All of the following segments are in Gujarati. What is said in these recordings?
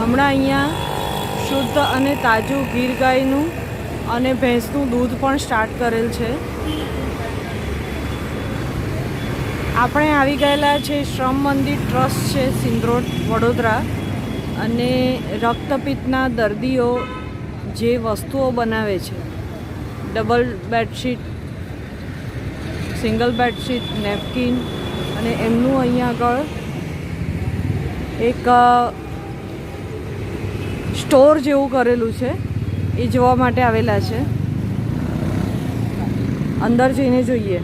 હમણાં અહીંયા શુદ્ધ અને તાજું ગીર ગાયનું અને ભેંસનું દૂધ પણ સ્ટાર્ટ કરેલ છે. આપણે આવી ગયેલા છે શ્રમ મંદિર ટ્રસ્ટ છે સિંદરોડ વડોદરા, અને રક્તપિત્તના દર્દીઓ જે વસ્તુઓ બનાવે છે, double bedsheet, single bedsheet, napkin, અને એમનું અહીંયા આગળ એક સ્ટોર જેવું કરેલું છે, એ જોવા માટે આવેલા છે. અંદર જઈને જોઈએ.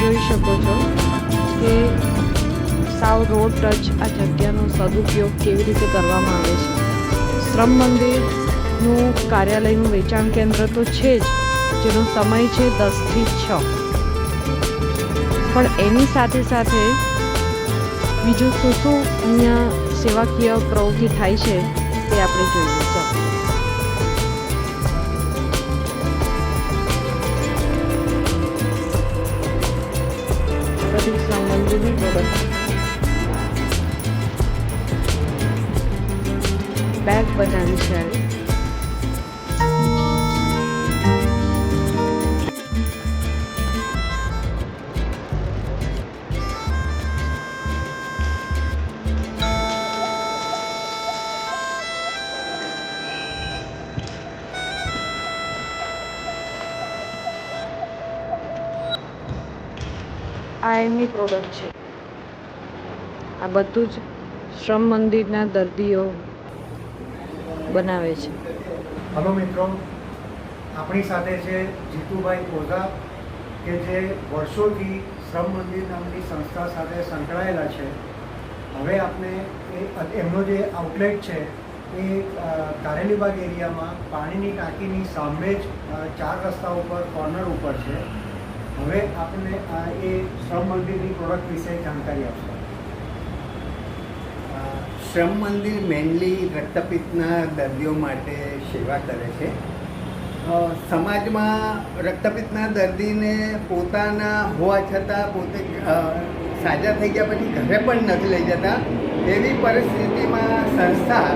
જોઈ શકો છો કે સાવ રોડ ટચ આ જગ્યાનો સદુપયોગ કેવી રીતે કરવામાં આવે છે. શ્રમ મંદિરનું કાર્યાલયનું વેચાણ કેન્દ્ર તો છે જ, જેનો સમય છે 10 થી 6, પણ એની સાથે સાથે બીજું શું શું અહીંયા સેવાકીય પ્રવૃત્તિ થાય છે તે આપણે જોઈએ. ચાલો. મંદિરની પ્રોડક્ટ, બેગ બનાવી છે. આ એમની પ્રોડક્ટ છે. આ બધું જ શ્રમ મંદિરના દર્દીઓ બનાવે છે. હલો મિત્રો, આપણી સાથે છે જીતુભાઈ ઓઝા, કે જે વર્ષોથી શ્રમ મંદિર નામની સંસ્થા સાથે સંકળાયેલા છે. હવે આપણે એમનો જે આઉટલેટ છે એ કારેલીબાગ એરિયામાં પાણીની ટાંકીની સામે જ 4 રસ્તા ઉપર કોર્નર ઉપર છે. હવે આપણને એ શ્રમ મંદિરની પ્રોડક્ટ વિશે જાણકારી આપશો. શ્રમ મંદિર મેનલી રક્તપિત્તના દર્દીઓ માટે સેવા કરે છે. સમાજમાં રક્તપિત્તના દર્દીને પોતાના હોવા છતાં પોતે સાજા થઈ ગયા પછી ઘરે પણ નથી લઈ જતા. એવી પરિસ્થિતિમાં સંસ્થા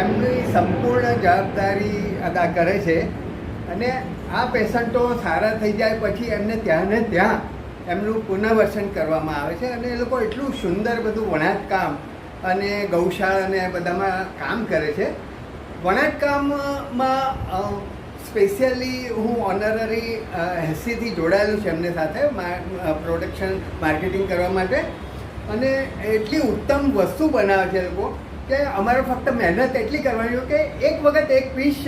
એમની સંપૂર્ણ જવાબદારી અદા કરે છે, અને આ પેશન્ટો સારા થઈ જાય પછી એમને ત્યાં ને ત્યાં એમનું પુનર્વસન કરવામાં આવે છે. અને એ લોકો એટલું સુંદર બધું વણાટકામ અને ગૌશાળા અને બધામાં કામ કરે છે. વણાટકામમાં સ્પેશિયલી હું ઓનરરી હેસીથી જોડાયેલું છે એમને સાથે પ્રોડક્શન માર્કેટિંગ કરવા માટે. અને એટલી ઉત્તમ વસ્તુ બનાવે છે લોકો કે અમારે ફક્ત મહેનત એટલી કરવાની કે એક વખત એક પીસ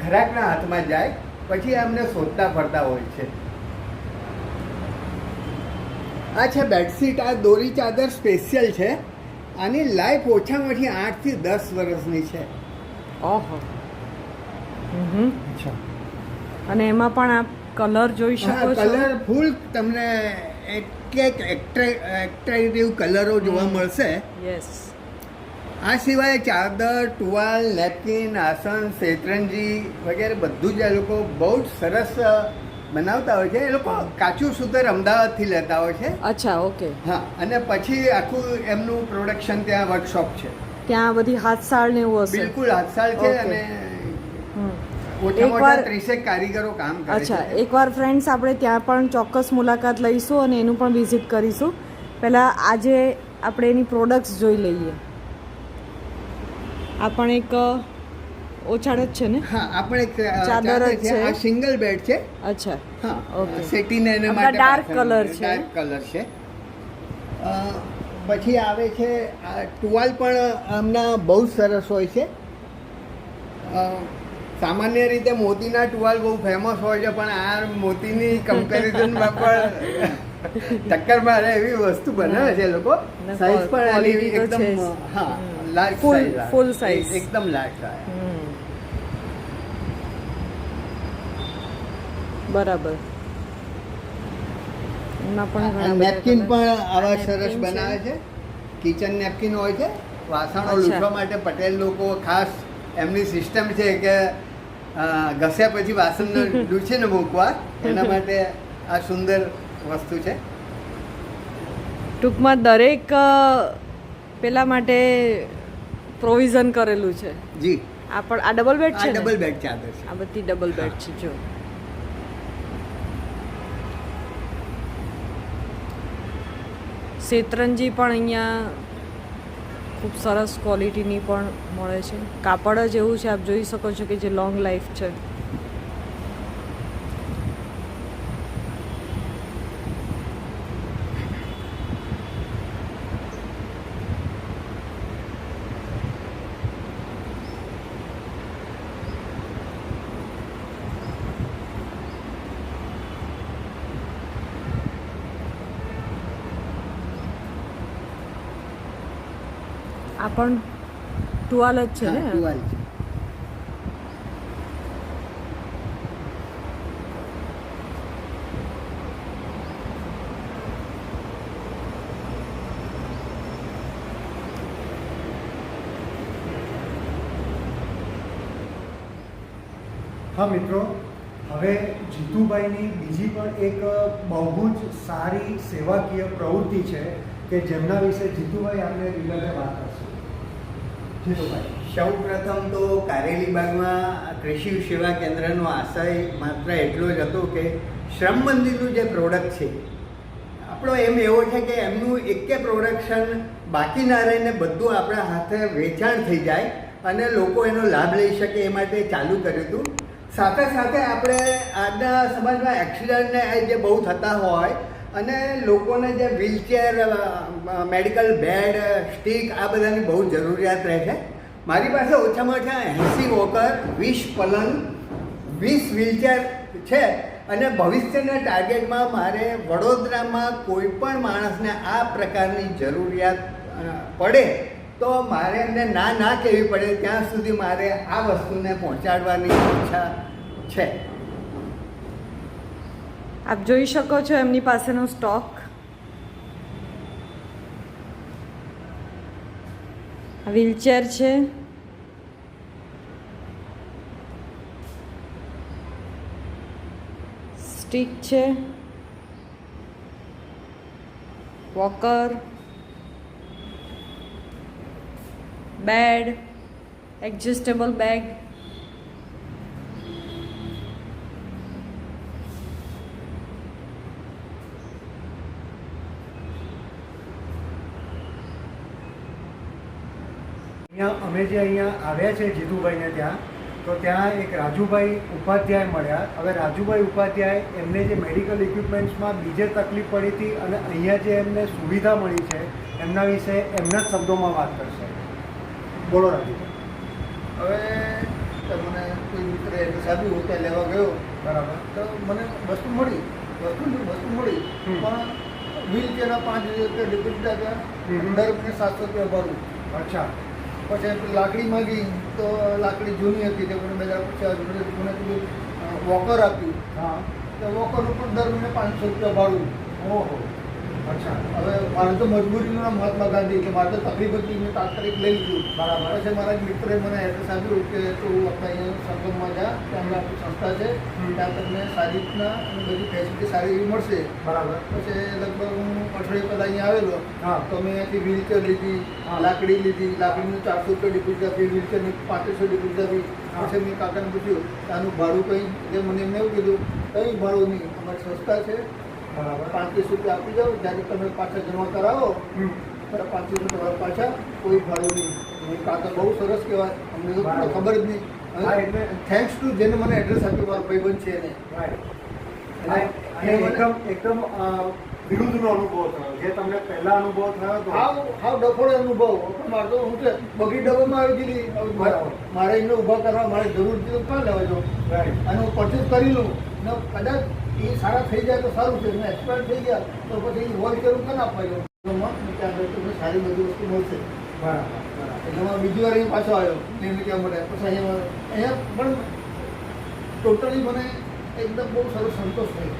ગ્રાહકના હાથમાં જાય પછી અમને શોધતા ફરતા હોય છે. આ છે બેડશીટ. આ દોરી ચાદર સ્પેશિયલ છે. આની લાઈફ ઓછામાં ઓછી 8 થી 10 વર્ષની છે. ઓહો. અને એમાં પણ આપ કલર જોઈ શકો છો. કલરફુલ તમને એટ્રેક્ટિવ કલરો જોવા મળશે. યસ. આ સિવાય ચાદર, ટુવાલ, નેપકિન, આસન, શેતરંજી વગેરે બધું જ એ લોકો બહુ જ સરસ બનાવતા હોય છે. એ લોકો કાચું સૂતર અમદાવાદથી લેતા હોય છે. અચ્છા, ઓકે. હા, અને પછી આખું એમનું પ્રોડક્શન ત્યાં વર્કશોપ છે. ત્યાં બધી હાથસાળ ને એવું હશે. બિલકુલ હાથસાળ છે. Okay. અને ઓછામાં ઓછા 30 કારીગરો કામ કરે છે. અચ્છા, એકવાર ફ્રેન્ડ્સ આપણે ત્યાં પણ ચોક્કસ મુલાકાત લઈશું અને એનું પણ વિઝિટ કરીશું. પહેલાં આજે આપણે એની પ્રોડક્ટ્સ જોઈ લઈએ. આ પણ એક ઓછાડ જ છે ને? હા, આપણે એક ચાદર જ છે. આ સિંગલ બેડ છે. અચ્છા, હા, ઓકે. સેટીને એને આપણા માટે dark colour છે. ડાર્ક કલર છે. પછી આવે છે આ ટુવાલ પણ આમના બહુ સરસ હોય છે. સામાન્ય રીતે મોતીના ટુવાલ બહુ ફેમસ હોય છે, પણ આ મોતીની કમ્પેરિઝનમાં પણ ટક્કર મારે એવી વસ્તુ બનાવે છે લોકો. સાઈઝ પણ આની એકદમ હા લાર્જ ફૂલ સાઈઝ એકદમ લાર્જ સાઈઝ. બરાબર. એમાં પણ ઘણા નેપકિન બધા પણ આવા napkin સરસ છે. બનાવે છે. કિચન નેપકિન હોય છે. વાસણો અચ્છા. લૂછવા માટે પટેલ લોકો ખાસ એમની સિસ્ટમ છે કે ઘસ્યા પછી વાસણ લૂછીને મૂકવા, એના માટે આ સુંદર વસ્તુ છે. ટૂંકમાં દરેક પેલા માટે પ્રોવિઝન કરેલું છે. જી. આ પણ આ ડબલ બેડ છે આ ને? ડબલ બેડ ચાદર છે. આ બધી ડબલ બેડ છે. જો શેતરંજી પણ અહીંયા ખૂબ સરસ ક્વોલિટીની પણ મળે છે. કાપડ જ એવું છે, આપ જોઈ શકો છો કે જે લોંગ લાઈફ છે. આ પણ ટુવાલ જ છે ને? હા, ટુવાલ છે. હા મિત્રો, હવે જીતુભાઈની બીજી પણ એક બહુ જ સારી સેવાકીય પ્રવૃત્તિ છે કે જેમના વિશે જીતુભાઈ આપણે વિગતે વાત કરશે. જીતુભાઈ, સૌ પ્રથમ તો કારેલીબાગમાં કૃષિ સેવા કેન્દ્રનો આશય માત્ર એટલો જ હતો કે શ્રમ મંદિરનું જે પ્રોડક્ટ છે આપણો એમ એવો છે કે એમનું એકે પ્રોડક્શન બાકી ના રહીને બધું આપણા હાથે વેચાણ થઈ જાય અને લોકો એનો લાભ લઈ શકે એ માટે ચાલુ કર્યું હતું. સાથે સાથે આપણે આજના સમાજમાં એક્સિડન્ટને જે બહુ થતા હોય અને લોકોને જે વ્હીલચેર, મેડિકલ બેડ, સ્ટીક આ બધાની બહુ જરૂરિયાત રહે છે. મારી પાસે ઓછામાં ઓછા 80 વોકર, 20 પલંગ, 20 વ્હીલચેર છે અને ભવિષ્યના ટાર્ગેટમાં મારે વડોદરામાં કોઈ પણ માણસને આ પ્રકારની જરૂરિયાત પડે તો મારે એમને ના કહેવી પડે ત્યાં સુધી મારે આ વસ્તુને પહોંચાડવાની ઈચ્છા છે. આપ જોઈ શકો છો એમની પાસેનો સ્ટોક. વ્હીલચેર છે, સ્ટીક છે, વોકર, બેડ, એડજસ્ટેબલ બેગ, અમે જે અહીંયા આવ્યા છે જીતુભાઈને ત્યાં, તો ત્યાં એક રાજુભાઈ ઉપાધ્યાય મળ્યા. હવે રાજુભાઈ ઉપાધ્યાય એમને જે મેડિકલ ઇક્વિપમેન્ટ્સમાં બીજે તકલીફ પડી હતી અને અહીંયા જે એમને સુવિધા મળી છે એમના વિશે એમના જ શબ્દોમાં વાત કરશે. બોલો રાજુભાઈ. હવે તમને કોઈ મિત્ર એડ્રેસ આપ્યું, હું ત્યાં લેવા ગયો. બરાબર. તો મને વસ્તુ મળી, વસ્તુ મળી, પણ વ્હીલચેરના 5,000 રૂપિયા ડિપોઝિટ આપ્યા, દર મહિને 700 રૂપિયા ભરું. અચ્છા. પછી લાકડી માંગી તો લાકડી જૂની હતી, તે મને બધા પછી મને પેલું વોકર આપ્યું. હા. તો વોકરનું પણ દર મહિને 500 રૂપિયા ભાડું. ઓહો. અચ્છા. હવે મારે તો મજબૂરીનું નામ મહાત્મા ગાંધી, કે મારે તો તકલીફ હતી, મેં તાત્કાલિક લઈ લીધું. બરાબર. પછી મારા એક મિત્રે મને એડ્રેસ આપ્યું કે તું આપણે અહીંયા સંગમમાં જા, ત્યાં આપણી સંસ્થા છે, ત્યાં તમને સારી રીતના અને બધી ફેસિલિટી સારી એવી મળશે. બરાબર. પછી લગભગ હું અઠવાડિયે પહેલાં અહીંયા આવેલો. હા. તો મેં અહીંયાથી વ્હીલચેર લીધી, હા. લાકડી લીધી, લાકડીનું 400 રૂપિયા ડિપોઝિટ આપી, વ્હીલચેરની 3500 ડિપોઝિટ આપી. હા. પછી મેં કાકાને પૂછ્યું કે આનું ભાડું કંઈ, એટલે મને એમને એવું કીધું કંઈ ભાડું નહીં, અમારી સંસ્થા છે, બરાબર. 3500 રૂપિયા આપી જાઓ, જ્યારે તમે પાછા જમા કરાવો ત્યારે 500 રૂપિયા પાછા, કોઈ ભાડું નહીં. મેં કાકા બહુ સરસ કહેવાય, અમને તો બરાબર. ખબર જ નહીં. હા, એટલે- થેન્ક્સ ટુ જેને મને એડ્રેસ આપ્યું, મારો ભાઈબંધ છે એને. અને એકદમ વિરુદ્ધનો અનુભવ થયો, જે તમને પહેલા અનુભવ થયો હતો. હાવ ડફોડો અનુભવ. પણ મારે તો હું છે બગી ડબ્બામાં આવી ગયેલી. બરાબર. મારે એમને ઊભા કરવા મારે જરૂર છે તો ક્યાં લેવા જાઉં, રાઈટ. અને હું પરચેસ કરી લઉં ને કદાચ એ સારા થઈ જાય તો સારું છે, ને એક્સપાયર થઈ ગયા તો પછી એ વોલ કરું ક્યાં આપવા જાઉં. ત્યાં આગળ તમને સારી બધી વસ્તુ મળશે. બરાબર. બરાબર. એટલે હું બીજી વાર અહીં પાછો આવ્યો એમને કહેવા માટે. પછી અહીંયા પણ ટોટલી મને એકદમ બહુ સારો સંતોષ થયો.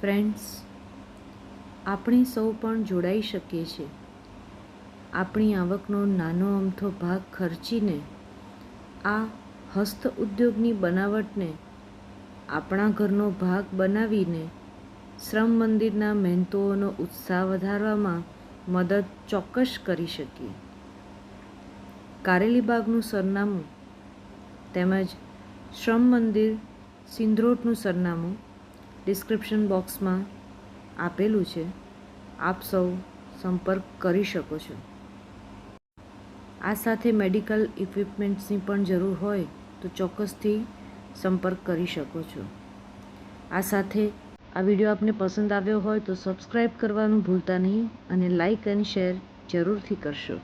ફ્રેન્ડ્સ, આપણે સૌ પણ જોડાઈ શકીએ છીએ. આપણી આવકનો નાનો અમથો ભાગ ખર્ચીને આ હસ્ત ઉદ્યોગની બનાવટને આપણા ઘરનો ભાગ બનાવીને શ્રમ મંદિરના મહેનતોનો ઉત્સાહ વધારવામાં મદદ ચોક્કસ કરી શકીએ. કારેલીબાગનું સરનામું તેમજ શ્રમ મંદિર સિંધરોટનું સરનામું ડિસ્ક્રિપ્શન બોક્સમાં આપેલું છે. આપ સૌ સંપર્ક કરી શકો છો. આ સાથે મેડિકલ ઇક્વિપમેન્ટ્સની પણ જરૂર હોય તો ચોક્કસથી સંપર્ક કરી શકો છો. આ સાથે આ વિડીયો આપને પસંદ આવ્યો હોય તો સબસ્ક્રાઈબ કરવાનું ભૂલતા નહીં અને લાઈક અને શેર જરૂરથી કરશો.